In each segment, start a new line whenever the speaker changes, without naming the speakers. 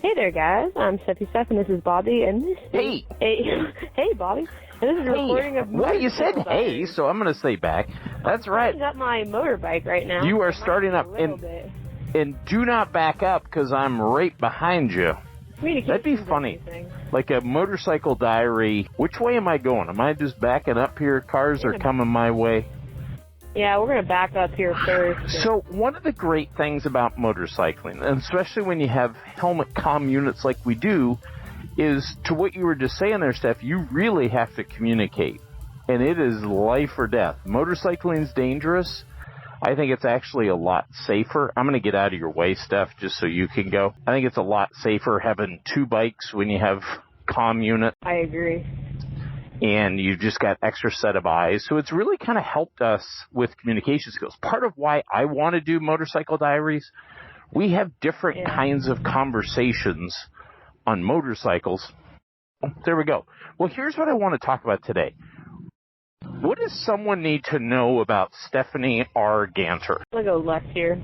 Hey there, guys. I'm Stephy Steph, and this is Bobby, and this
Hey.
Hey, Bobby. And this is a recording of
Well, you said hey,
diaries.
so I'm going to say back. That's right.
I'm up my motorbike right now.
You are starting up, and do not back up, because I'm right behind you. That'd be funny. Like a motorcycle diary. Which way am I going? Am I just backing up here? Cars are coming my way.
Yeah, we're going to back up here first.
So one of the great things about motorcycling, and especially when you have helmet comm units like we do, is to what you were just saying there, Steph, you really have to communicate. And it is life or death. Motorcycling is dangerous. I think it's actually a lot safer. I'm going to get out of your way, Steph, just so you can go. I think it's a lot safer having two bikes when you have comm unit.
I agree.
And you've just got extra set of eyes. So it's really kind of helped us with communication skills. Part of why I want to do motorcycle diaries, we have different kinds of conversations on motorcycles. There we go. Well, here's what I want to talk about today. What does someone need to know about Stephanie R. Ganter?
I'm going to go left here.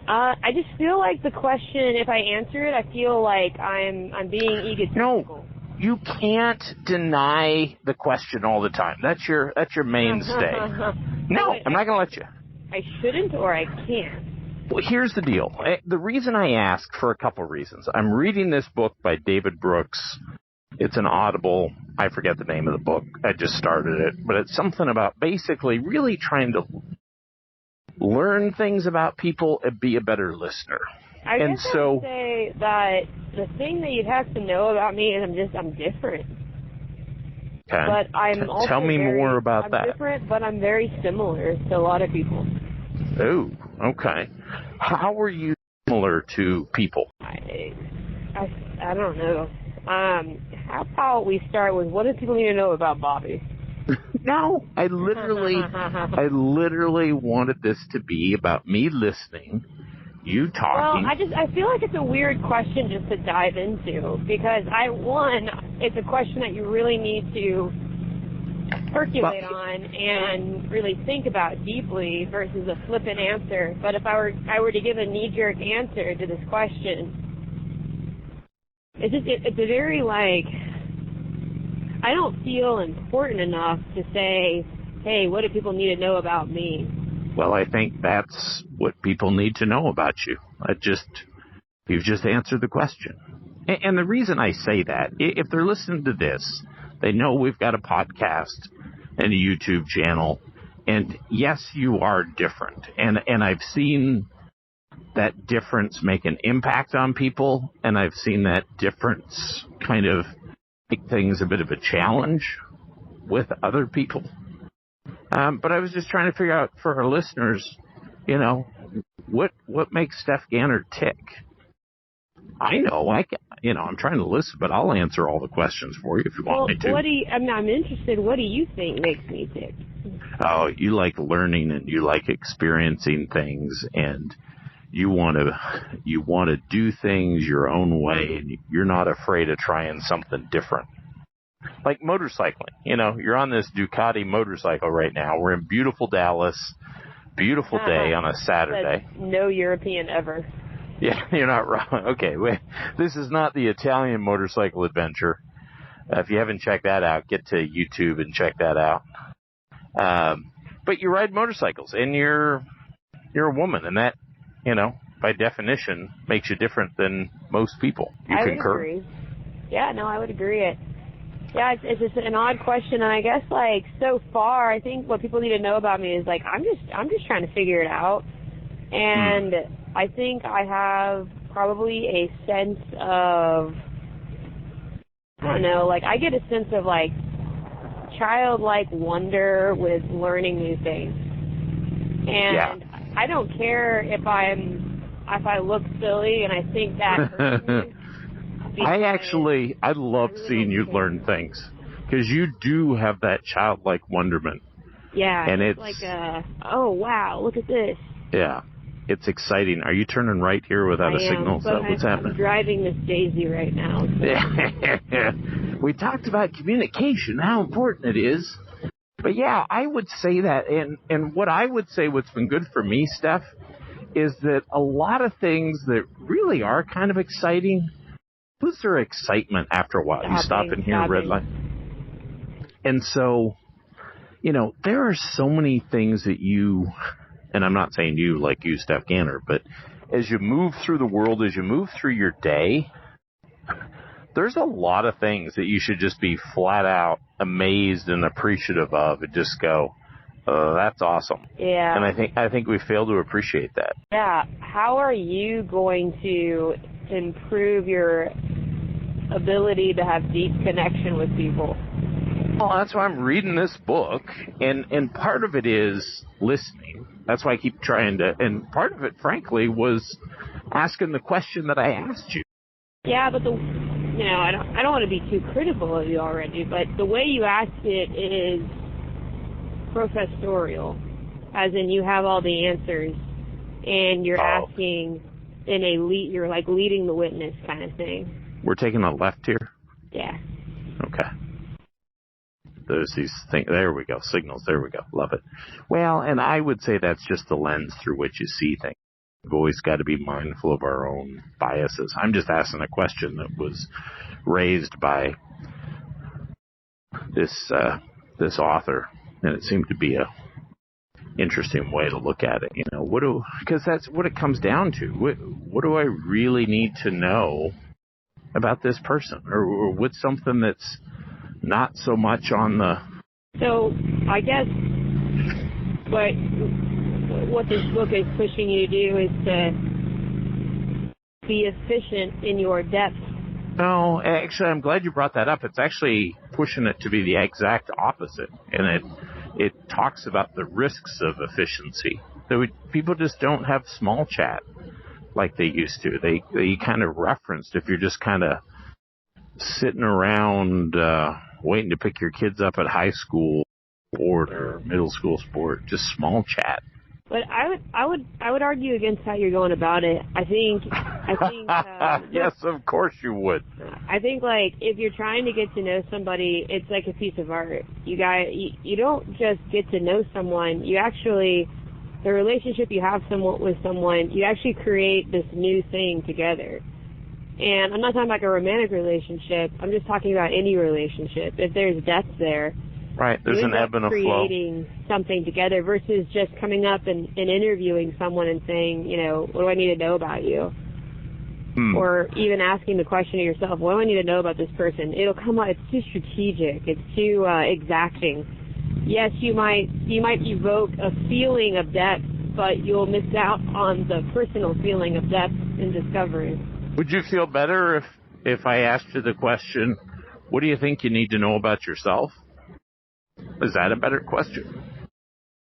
I just feel like the question, if I answer it, I feel like I'm being egotistical.
No. You can't deny the question all the time. That's your mainstay. No, I'm not going to let you.
I shouldn't or I can't.
Well, here's the deal. The reason I ask, for a couple reasons. I'm reading this book by David Brooks. It's an Audible. I forget the name of the book. I just started it. But it's something about basically really trying to learn things about people and be a better listener.
I guess I would say that the thing that you'd have to know about me is I'm different.
Okay.
But I'm also
Tell me more about that.
I'm different, but I'm very similar to a lot of people.
Oh, okay. How are you similar to people?
I don't know. How about we start with what do people need to know about Bobby?
No, I literally wanted this to be about me listening. You talking.
Well, I feel like it's a weird question just to dive into because it's a question that you really need to percolate on and really think about deeply versus a flippant answer. But if I were to give a knee-jerk answer to this question, it's a very I don't feel important enough to say, hey, what do people need to know about me?
Well, I think that's what people need to know about you. You've just answered the question. And the reason I say that, if they're listening to this, they know we've got a podcast and a YouTube channel. And yes, you are different. And I've seen that difference make an impact on people. And I've seen that difference kind of make things a bit of a challenge with other people. But I was just trying to figure out for our listeners, what makes Steph Ganter tick? I know, I'm trying to listen, but I'll answer all the questions for you if you want me to.
I'm interested. What do you think makes me tick?
Oh, you like learning and you like experiencing things, and you want to do things your own way, and you're not afraid of trying something different. Like motorcycling, you're on this Ducati motorcycle right now. We're in beautiful Dallas, beautiful day on a Saturday.
No European ever.
Yeah, you're not wrong. Okay, wait. This is not the Italian motorcycle adventure. If you haven't checked that out, get to YouTube and check that out. But you ride motorcycles, and you're a woman, and that, by definition, makes you different than most people. You concur?
I would agree. Yeah, no, I would agree. Yeah, it's just an odd question, and I guess so far, I think what people need to know about me is I'm just trying to figure it out, and I think I have probably a sense of I get a sense of childlike wonder with learning new things, and I don't care if I look silly, and I think that hurts me.
I love seeing you learn things because you do have that childlike wonderment.
Yeah,
and
it's oh wow, look at this.
Yeah, it's exciting. Are you turning right here without a signal?
So what's happening? I'm driving this Daisy right now. So.
We talked about communication, how important it is. But yeah, I would say that, and what I would say what's been good for me, Steph, is that a lot of things that really are kind of exciting, lose their excitement after a while. You stop in here, red light. And so, there are so many things that you, and I'm not saying you like you, Steph Ganner, but as you move through the world, as you move through your day, there's a lot of things that you should just be flat out amazed and appreciative of and just go, that's awesome.
Yeah.
And I think we fail to appreciate that.
Yeah. How are you going to improve your ability to have deep connection with people?
Well, that's why I'm reading this book, and part of it is listening. That's why I keep trying to, and part of it, frankly, was asking the question that I asked you.
Yeah, but I don't want to be too critical of you already, but the way you asked it is professorial, as in you have all the answers, and you're asking you're like leading the witness kind of thing.
We're taking a left here?
Yeah.
Okay. There's these things. There we go. Signals. There we go. Love it. Well, and I would say that's just the lens through which you see things. We've always got to be mindful of our own biases. I'm just asking a question that was raised by this author, and it seemed to be a interesting way to look at it. Because that's what it comes down to. What do I really need to know about this person, or what's something that's not so much on the...
So I guess what this book is pushing you to do is to be efficient in your depth.
No, actually, I'm glad you brought that up. It's actually pushing it to be the exact opposite, and it talks about the risks of efficiency. People just don't have small chat like they used to. They kind of referenced, if you're just kind of sitting around waiting to pick your kids up at high school sport or middle school sport, just small chat.
But I would argue against how you're going about it. I think
yes, of course you would.
I think if you're trying to get to know somebody, it's like a piece of art. You don't just get to know someone. You actually, the relationship you have with someone, you actually create this new thing together. And I'm not talking about a romantic relationship. I'm just talking about any relationship. If there's depth there,
right? There's an ebb and a flow.
Creating something together versus just coming up and interviewing someone and saying, what do I need to know about you? Or even asking the question to yourself, what do I need to know about this person? It'll come out. It's too strategic. It's too exacting. Yes, you might evoke a feeling of depth, but you'll miss out on the personal feeling of depth and discovery.
Would you feel better if I asked you the question, what do you think you need to know about yourself? Is that a better question?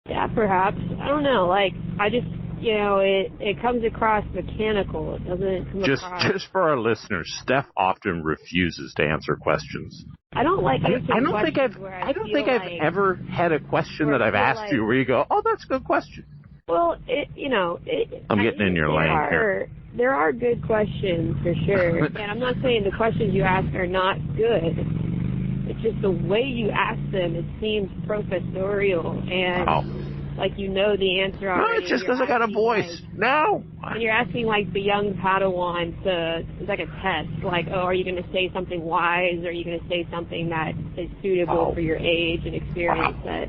Yeah, perhaps. I don't know. I just, it comes across mechanical. It doesn't come across... Just
for our listeners, Steph often refuses to answer questions.
I don't like answering questions
I don't think I've ever had a question that I've asked you where you go, oh, that's a good question.
Well,
I'm getting in your lane here.
There are good questions, for sure. And I'm not saying the questions you ask are not good. It's just the way you ask them, it seems professorial and like the answer already.
No, it's just because I got a voice.
And you're asking the young Padawan it's like a test. Are you going to say something wise? Or are you going to say something that is suitable for your age and experience set?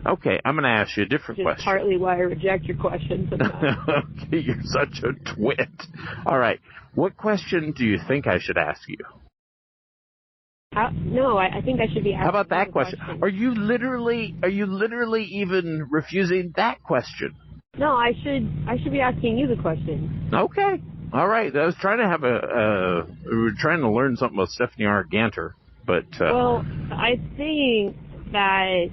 Okay, I'm going to ask you a different question.
Partly why I reject your question sometimes.
Okay, you're such a twit. All right, what question do you think I should ask you?
No, I think I should be asking.
How about that question? Are you literally even refusing that question?
No, I should be asking you the question.
Okay, all right. I was trying to we were trying to learn something about Stephanie R. Ganter, but
well, I think that.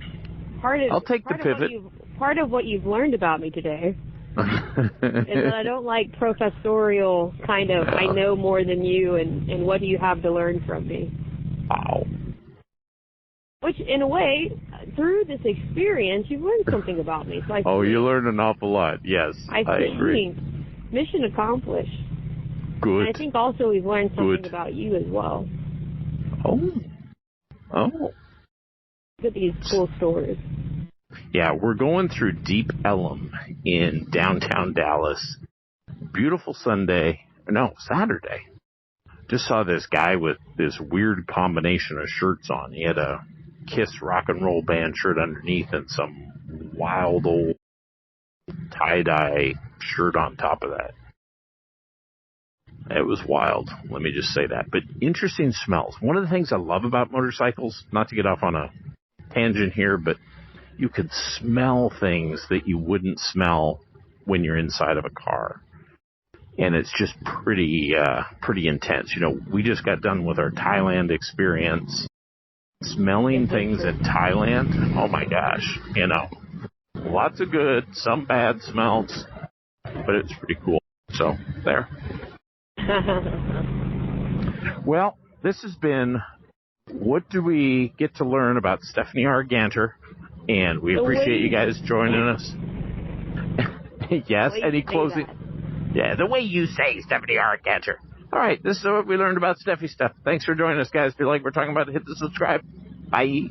I'll take the pivot.
Part of what you've learned about me today is that I don't like professorial kind of, I know more than you, and what do you have to learn from me?
Wow.
Which, in a way, through this experience, you've learned something about me. So
you learned an awful lot, yes. I agree.
Mission accomplished.
Good.
And I think also we've learned something about you as well.
Oh.
Look at these cool stories.
Yeah, we're going through Deep Ellum in downtown Dallas. Beautiful Saturday. Just saw this guy with this weird combination of shirts on. He had a Kiss rock and roll band shirt underneath and some wild old tie-dye shirt on top of that. It was wild, let me just say that. But interesting smells. One of the things I love about motorcycles, not to get off on a tangent here, but you could smell things that you wouldn't smell when you're inside of a car. And it's just pretty intense. You know, we just got done with our Thailand experience. Smelling things in Thailand, oh my gosh, you know. Lots of good, some bad smells, but it's pretty cool. So, there. Well, this has been What Do We Get to Learn About Stephanie R. Ganter, and we appreciate you guys joining us. Yes, any closing? Yeah, the way you say Stephanie R. Ganter. All right, this is what we learned about Steffi Steph. Thanks for joining us, guys. If you like what we're talking about, hit the subscribe. Bye.